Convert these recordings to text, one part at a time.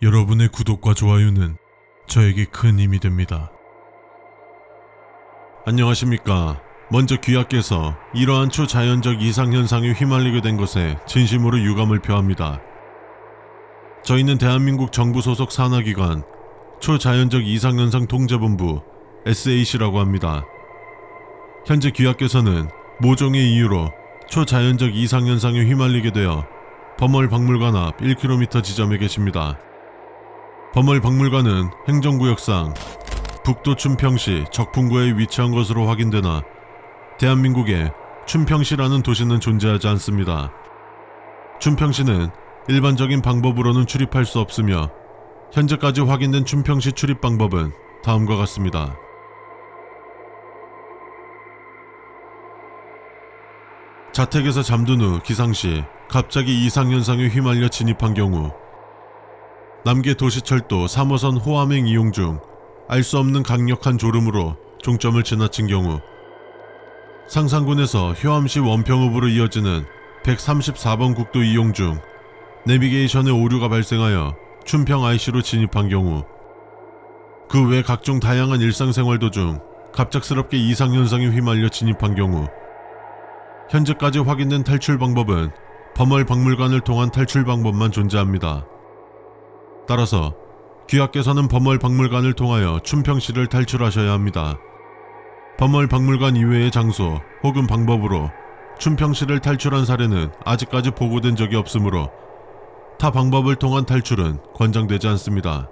여러분의 구독과 좋아요는 저에게 큰 힘이 됩니다. 안녕하십니까. 먼저 귀하께서 이러한 초자연적 이상현상에 휘말리게 된 것에 진심으로 유감을 표합니다. 저희는 대한민국 정부 소속 산하기관 초자연적 이상현상 통제본부 SAC라고 합니다. 현재 귀하께서는 모종의 이유로 초자연적 이상현상에 휘말리게 되어 범월박물관 앞 1km 지점에 계십니다. 범월박물관은 행정구역상 북도 춘평시 적풍구에 위치한 것으로 확인되나 대한민국에 춘평시라는 도시는 존재하지 않습니다. 춘평시는 일반적인 방법으로는 출입할 수 없으며 현재까지 확인된 춘평시 출입 방법은 다음과 같습니다. 자택에서 잠든 후 기상시 갑자기 이상현상에 휘말려 진입한 경우, 남계 도시철도 3호선 호암행 이용 중 알 수 없는 강력한 졸음으로 종점을 지나친 경우, 상산군에서 효암시 원평읍으로 이어지는 134번 국도 이용 중 내비게이션에 오류가 발생하여 춘평 IC로 진입한 경우, 그 외 각종 다양한 일상생활 도중 갑작스럽게 이상현상에 휘말려 진입한 경우, 현재까지 확인된 탈출 방법은 범월박물관을 통한 탈출 방법만 존재합니다. 따라서 귀하께서는 범월박물관을 통하여 춘평시를 탈출하셔야 합니다. 범월박물관 이외의 장소 혹은 방법으로 춘평시를 탈출한 사례는 아직까지 보고된 적이 없으므로 타 방법을 통한 탈출은 권장되지 않습니다.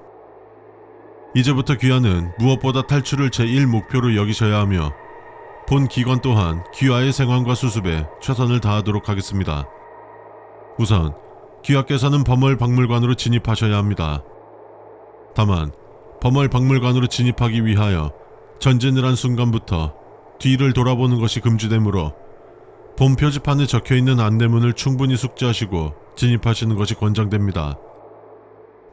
이제부터 귀하는 무엇보다 탈출을 제1목표로 여기셔야 하며 본 기관 또한 귀하의 생환과 수습에 최선을 다하도록 하겠습니다. 우선 귀하께서는 범월박물관으로 진입하셔야 합니다. 다만 범월박물관으로 진입하기 위하여 전진을 한 순간부터 뒤를 돌아보는 것이 금지되므로 본 표지판에 적혀있는 안내문을 충분히 숙지하시고 진입하시는 것이 권장됩니다.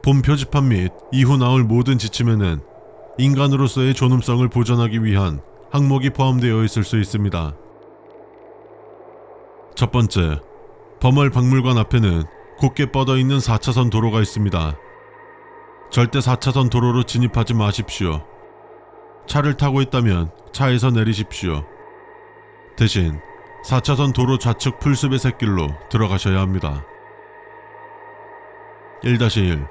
본 표지판 및 이후 나올 모든 지침에는 인간으로서의 존엄성을 보존하기 위한 항목이 포함되어 있을 수 있습니다. 첫 번째, 범월박물관 앞에는 곧게 뻗어있는 4차선 도로가 있습니다. 절대 4차선 도로로 진입하지 마십시오. 차를 타고 있다면 차에서 내리십시오. 대신 4차선 도로 좌측 풀숲의 샛길로 들어가셔야 합니다. 1-1.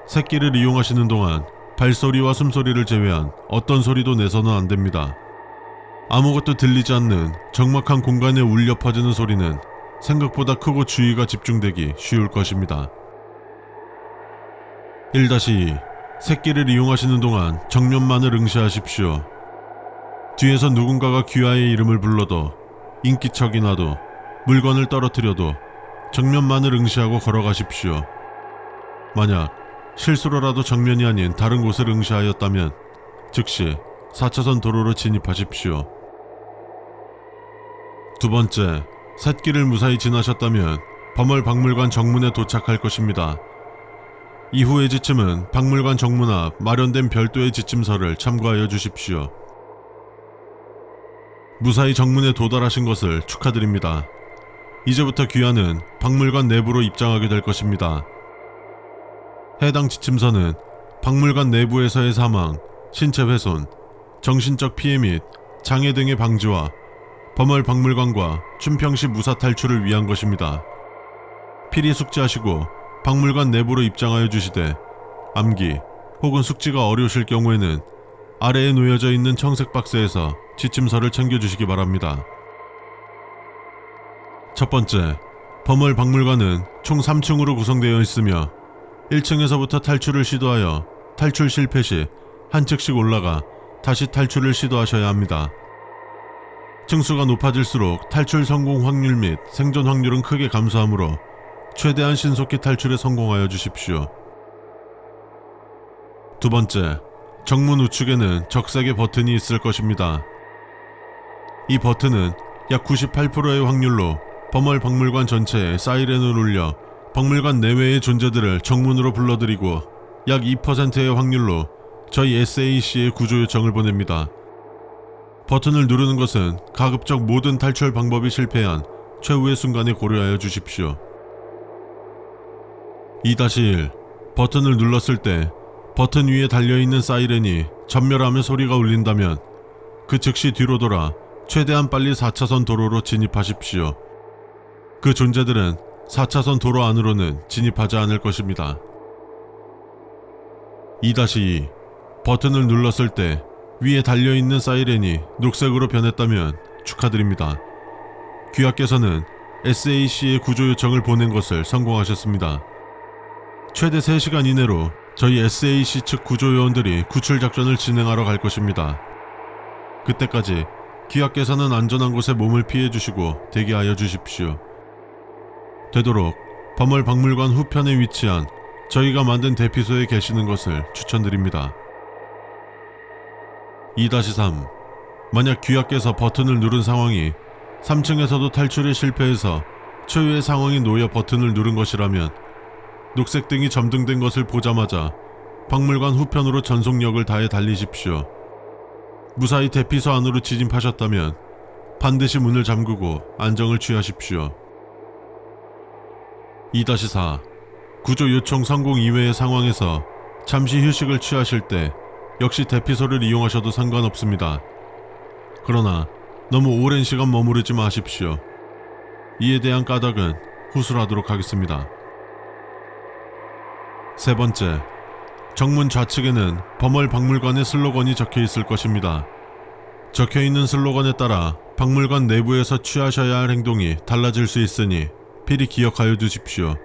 샛길을 이용하시는 동안 발소리와 숨소리를 제외한 어떤 소리도 내서는 안됩니다. 아무것도 들리지 않는 적막한 공간에 울려 퍼지는 소리는 생각보다 크고 주의가 집중되기 쉬울 것입니다. 1-2. 샛길을 이용하시는 동안 정면만을 응시하십시오. 뒤에서 누군가가 귀하의 이름을 불러도, 인기척이 나도, 물건을 떨어뜨려도 정면만을 응시하고 걸어가십시오. 만약 실수로라도 정면이 아닌 다른 곳을 응시하였다면 즉시 4차선 도로로 진입하십시오. 두 번째, 샛길을 무사히 지나셨다면 범월박물관 정문에 도착할 것입니다. 이후의 지침은 박물관 정문 앞 마련된 별도의 지침서를 참고하여 주십시오. 무사히 정문에 도달하신 것을 축하드립니다. 이제부터 귀하는 박물관 내부로 입장하게 될 것입니다. 해당 지침서는 박물관 내부에서의 사망, 신체 훼손, 정신적 피해 및 장애 등의 방지와 범월박물관과 춘평시 무사 탈출을 위한 것입니다. 필히 숙지하시고 박물관 내부로 입장하여 주시되 암기 혹은 숙지가 어려우실 경우에는 아래에 놓여져 있는 청색 박스에서 지침서를 챙겨주시기 바랍니다. 첫 번째, 범월박물관은 총 3층으로 구성되어 있으며 1층에서부터 탈출을 시도하여 탈출 실패 시 한 층씩 올라가 다시 탈출을 시도하셔야 합니다. 층수가 높아질수록 탈출 성공 확률 및 생존 확률은 크게 감소하므로 최대한 신속히 탈출에 성공하여 주십시오. 두 번째, 정문 우측에는 적색의 버튼이 있을 것입니다. 이 버튼은 약 98%의 확률로 범월박물관 전체에 사이렌을 울려 박물관 내외의 존재들을 정문으로 불러들이고 약 2%의 확률로 저희 SAC의 구조 요청을 보냅니다. 버튼을 누르는 것은 가급적 모든 탈출 방법이 실패한 최후의 순간에 고려하여 주십시오. 2-1. 버튼을 눌렀을 때 버튼 위에 달려있는 사이렌이 전멸하며 소리가 울린다면 그 즉시 뒤로 돌아 최대한 빨리 4차선 도로로 진입하십시오. 그 존재들은 4차선 도로 안으로는 진입하지 않을 것입니다. 2-2. 버튼을 눌렀을 때 위에 달려있는 사이렌이 녹색으로 변했다면 축하드립니다. 귀하께서는 SAC의 구조 요청을 보낸 것을 성공하셨습니다. 최대 3시간 이내로 저희 SAC 측 구조요원들이 구출 작전을 진행하러 갈 것입니다. 그때까지 귀하께서는 안전한 곳에 몸을 피해주시고 대기하여 주십시오. 되도록 범월 박물관 후편에 위치한 저희가 만든 대피소에 계시는 것을 추천드립니다. 2-3. 만약 귀하께서 버튼을 누른 상황이 3층에서도 탈출에 실패해서 초유의 상황이 놓여 버튼을 누른 것이라면 녹색 등이 점등된 것을 보자마자 박물관 후편으로 전속력을 다해 달리십시오. 무사히 대피소 안으로 진입하셨다면 반드시 문을 잠그고 안정을 취하십시오. 2-4. 구조 요청 성공 이외의 상황에서 잠시 휴식을 취하실 때 역시 대피소를 이용하셔도 상관없습니다. 그러나 너무 오랜 시간 머무르지 마십시오. 이에 대한 까닭은 후술하도록 하겠습니다. 3번째, 정문 좌측에는 범월 박물관의 슬로건이 적혀 있을 것입니다. 적혀 있는 슬로건에 따라 박물관 내부에서 취하셔야 할 행동이 달라질 수 있으니 필히 기억하여 두십시오.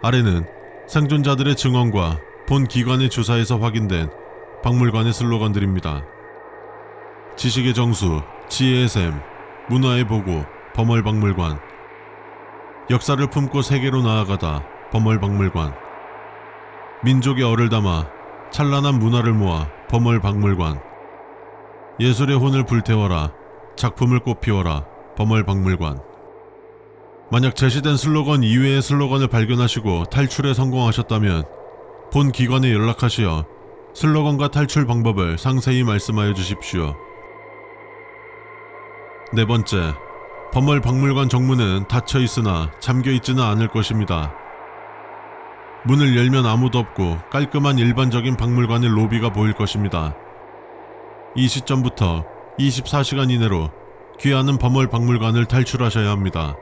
아래는 생존자들의 증언과 본 기관의 조사에서 확인된 박물관의 슬로건들입니다. 지식의 정수, 지혜의 샘, 문화의 보고, 범월 박물관. 역사를 품고 세계로 나아가다, 범월 박물관. 민족의 얼을 담아 찬란한 문화를 모아, 범월 박물관. 예술의 혼을 불태워라, 작품을 꽃피워라, 범월 박물관. 만약 제시된 슬로건 이외의 슬로건을 발견하시고 탈출에 성공하셨다면 본 기관에 연락하시어 슬로건과 탈출 방법을 상세히 말씀하여 주십시오. 4번째, 범월 박물관 정문은 닫혀 있으나 잠겨 있지는 않을 것입니다. 문을 열면 아무도 없고 깔끔한 일반적인 박물관의 로비가 보일 것입니다. 이 시점부터 24시간 이내로 귀하는 범월 박물관을 탈출하셔야 합니다.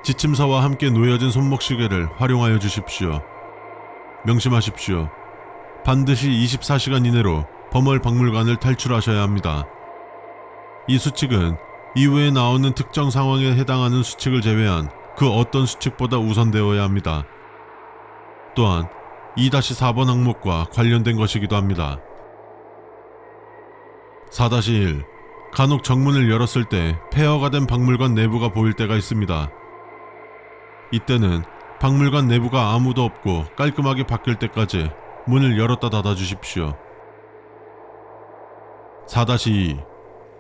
지침서와 함께 놓여진 손목시계를 활용하여 주십시오. 명심하십시오. 반드시 24시간 이내로 범월 박물관을 탈출하셔야 합니다. 이 수칙은 이후에 나오는 특정 상황에 해당하는 수칙을 제외한 그 어떤 수칙보다 우선되어야 합니다. 또한 2-4번 항목과 관련된 것이기도 합니다. 4-1. 간혹 정문을 열었을 때 폐허가 된 박물관 내부가 보일 때가 있습니다. 이때는 박물관 내부가 아무도 없고 깔끔하게 바뀔 때까지 문을 열었다 닫아 주십시오. 4-2.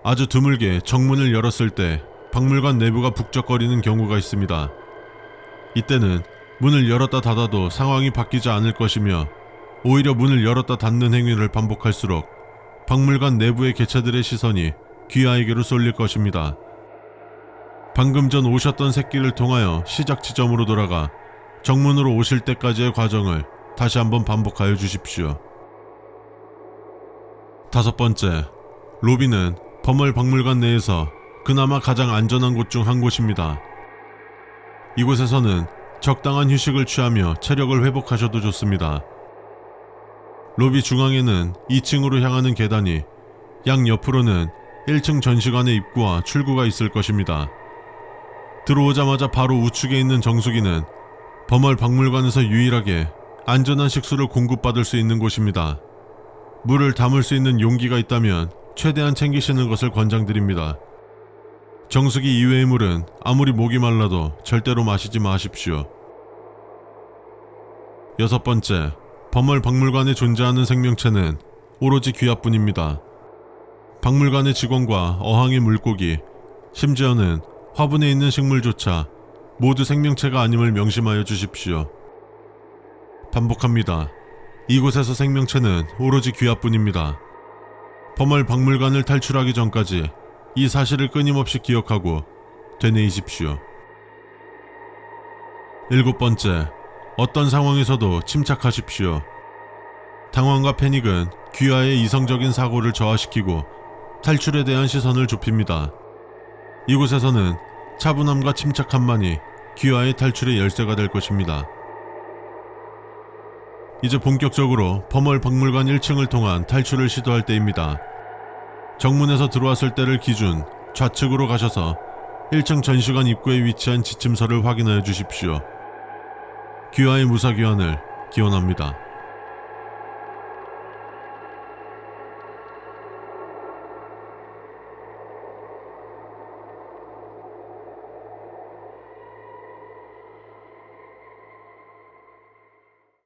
아주 드물게 정문을 열었을 때 박물관 내부가 북적거리는 경우가 있습니다. 이때는 문을 열었다 닫아도 상황이 바뀌지 않을 것이며 오히려 문을 열었다 닫는 행위를 반복할수록 박물관 내부의 개체들의 시선이 귀하에게로 쏠릴 것입니다. 방금 전 오셨던 새길을 통하여 시작 지점으로 돌아가 정문으로 오실 때까지의 과정을 다시 한번 반복하여 주십시오. 5번째, 로비는 범월 박물관 내에서 그나마 가장 안전한 곳 중 한 곳입니다. 이곳에서는 적당한 휴식을 취하며 체력을 회복하셔도 좋습니다. 로비 중앙에는 2층으로 향하는 계단이, 양 옆으로는 1층 전시관의 입구와 출구가 있을 것입니다. 들어오자마자 바로 우측에 있는 정수기는 범월 박물관에서 유일하게 안전한 식수를 공급받을 수 있는 곳입니다. 물을 담을 수 있는 용기가 있다면 최대한 챙기시는 것을 권장드립니다. 정수기 이외의 물은 아무리 목이 말라도 절대로 마시지 마십시오. 6번째, 범월 박물관에 존재하는 생명체는 오로지 귀하뿐입니다. 박물관의 직원과 어항의 물고기, 심지어는 화분에 있는 식물조차 모두 생명체가 아님을 명심하여 주십시오. 반복합니다. 이곳에서 생명체는 오로지 귀하뿐입니다. 범월 박물관을 탈출하기 전까지 이 사실을 끊임없이 기억하고 되뇌이십시오. 7번째, 어떤 상황에서도 침착하십시오. 당황과 패닉은 귀하의 이성적인 사고를 저하시키고 탈출에 대한 시선을 좁힙니다. 이곳에서는 차분함과 침착함만이 귀하의 탈출의 열쇠가 될 것입니다. 이제 본격적으로 범월 박물관 1층을 통한 탈출을 시도할 때입니다. 정문에서 들어왔을 때를 기준 좌측으로 가셔서 1층 전시관 입구에 위치한 지침서를 확인하여 주십시오. 귀하의 무사귀환을 기원합니다.